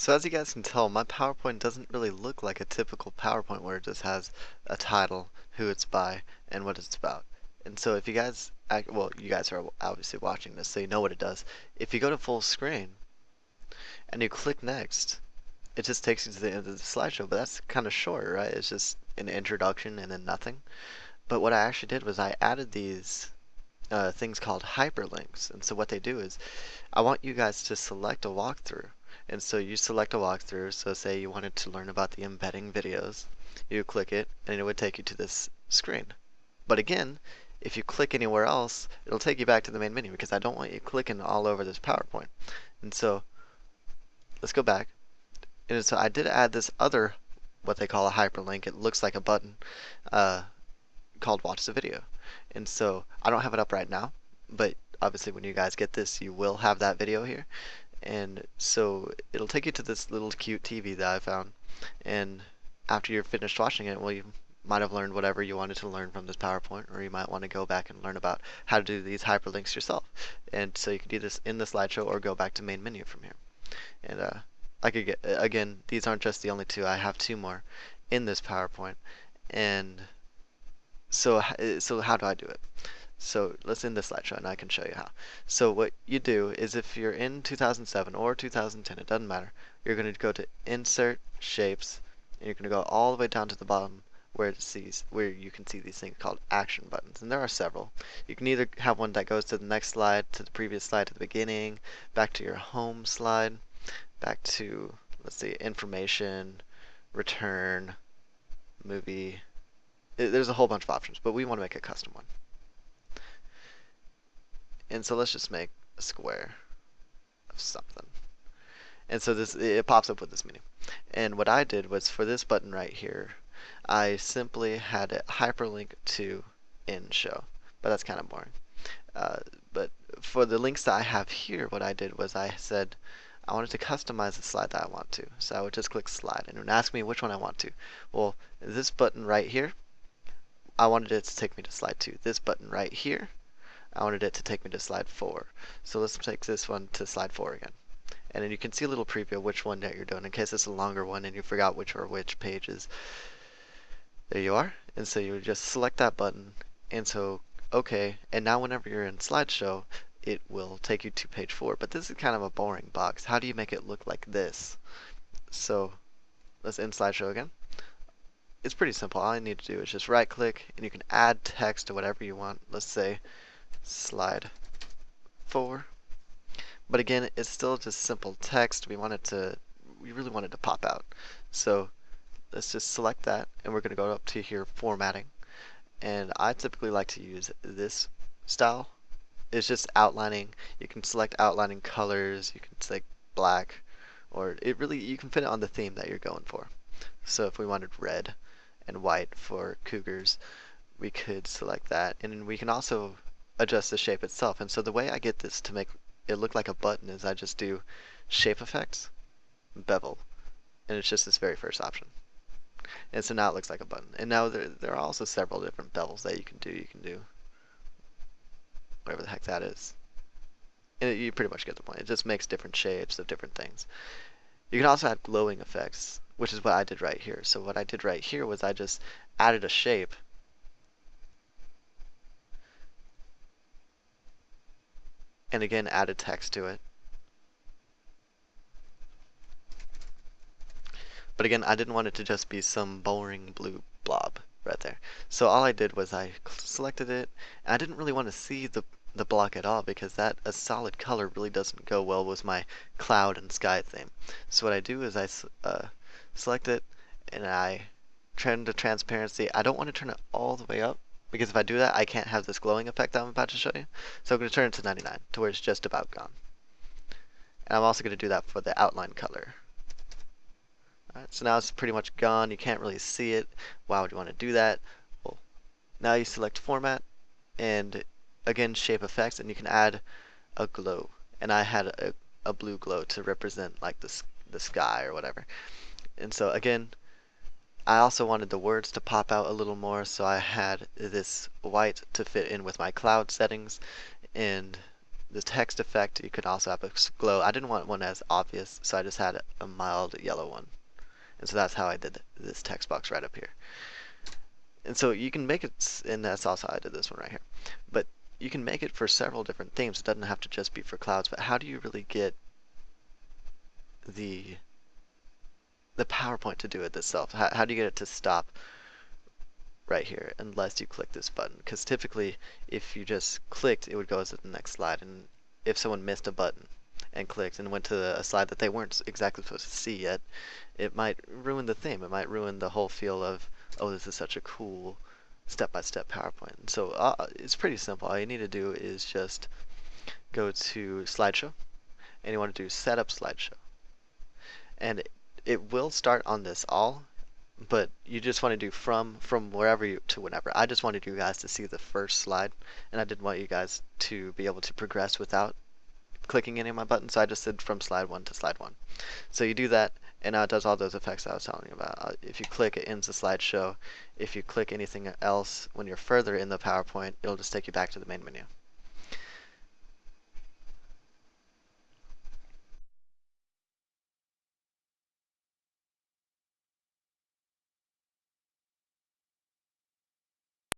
So as you guys can tell, my PowerPoint doesn't really look like a typical PowerPoint where it just has a title, who it's by, and what it's about. And so if you guys, well, you guys are obviously watching this, so you know what it does. If you go to full screen and you click next, it just takes you to the end of the slideshow, but that's kind of short, right? It's just an introduction and then nothing. But what I actually did was I added these things called hyperlinks. And so what they do is I want you guys to select a walkthrough. And so you select a walkthrough. So say you wanted to learn about the embedding videos. You click it and it would take you to this screen. But again, if you click anywhere else, it'll take you back to the main menu because I don't want you clicking all over this PowerPoint. And so let's go back. And so I did add this other, what they call a hyperlink. It looks like a button uh, called watch the video. And so I don't have it up right now, but obviously when you guys get this, you will have that video here. And so it'll take you to this little cute TV that I found. And after you're finished watching it, well, you might have learned whatever you wanted to learn from this PowerPoint, or you might want to go back and learn about how to do these hyperlinks yourself. And so you can do this in the slideshow or go back to main menu from here. And I could get, again, these aren't just the only two. I have two more in this PowerPoint. And so how do I do it? So let's end the slideshow and I can show you how. So what you do is if you're in 2007 or 2010, it doesn't matter. You're going to go to Insert, Shapes, and you're going to go all the way down to the bottom where you can see these things called action buttons. And there are several. You can either have one that goes to the next slide, to the previous slide, to the beginning, back to your home slide, back to, let's see, information, return, movie. There's a whole bunch of options, but we want to make a custom one. And so let's just make a square of something. And so it pops up with this menu. And what I did was for this button right here, I simply had it hyperlink to in show. But that's kind of boring. But for the links that I have here, what I did was I said I wanted to customize the slide that I want to. So I would just click slide and it would ask me which one I want to. Well, this button right here, I wanted it to take me to slide 2. This button right here, I wanted it to take me to slide 4. So let's take this one to slide 4 again. And then you can see a little preview of which one that you're doing in case it's a longer one and you forgot which are which pages. There you are. And so you would just select that button. And so, okay. And now whenever you're in slideshow, it will take you to page 4. But this is kind of a boring box. How do you make it look like this? So let's end slideshow again. It's pretty simple. All I need to do is just right click and you can add text to whatever you want. Let's say slide 4. But again, it's still just simple text. We really want it to pop out. So let's just select that and we're going to go up to here, formatting. And I typically like to use this style. It's just outlining. You can select outlining colors. You can select black, or you can fit it on the theme that you're going for. So if we wanted red and white for cougars, we could select that. And then we can also adjust the shape itself. And so the way I get this to make it look like a button is I just do shape effects, bevel, and it's just this very first option. And so now it looks like a button. And now there are also several different bevels that you can do. You can do whatever the heck that is. And you pretty much get the point. It just makes different shapes of different things. You can also add glowing effects, which is what I did right here. So what I did right here was I just added a shape and again added text to it. But again, I didn't want it to just be some boring blue blob right there. So all I did was I selected it, and I didn't really want to see the block at all because a solid color really doesn't go well with my cloud and sky theme. So what I do is I select it and I turn to transparency. I don't want to turn it all the way up because if I do that, I can't have this glowing effect that I'm about to show you. So I'm going to turn it to 99 to where it's just about gone. And I'm also going to do that for the outline color. Alright, so now it's pretty much gone. You can't really see it. Why would you want to do that? Well, now you select format and again shape effects and you can add a glow. And I had a blue glow to represent like the sky or whatever. And so again, I also wanted the words to pop out a little more, so I had this white to fit in with my cloud settings, and the text effect, you could also have a glow. I didn't want one as obvious, so I just had a mild yellow one. And so that's how I did this text box right up here. And so you can make it, and that's also how I did this one right here. But you can make it for several different themes. It doesn't have to just be for clouds, but how do you really get the PowerPoint to do it itself? How do you get it to stop right here unless you click this button? Because typically if you just clicked, it would go to the next slide. And if someone missed a button and clicked and went to a slide that they weren't exactly supposed to see yet, it might ruin the theme. It might ruin the whole feel of, oh, this is such a cool step-by-step PowerPoint. So it's pretty simple. All you need to do is just go to slideshow, and you want to do setup slideshow. And it will start on this all, but you just want to do from wherever you to whenever. I just wanted you guys to see the first slide, and I didn't want you guys to be able to progress without clicking any of my buttons, so I just did from slide 1 to slide 1. So you do that, and now it does all those effects I was telling you about. If you click, it ends the slideshow. If you click anything else when you're further in the PowerPoint, it'll just take you back to the main menu.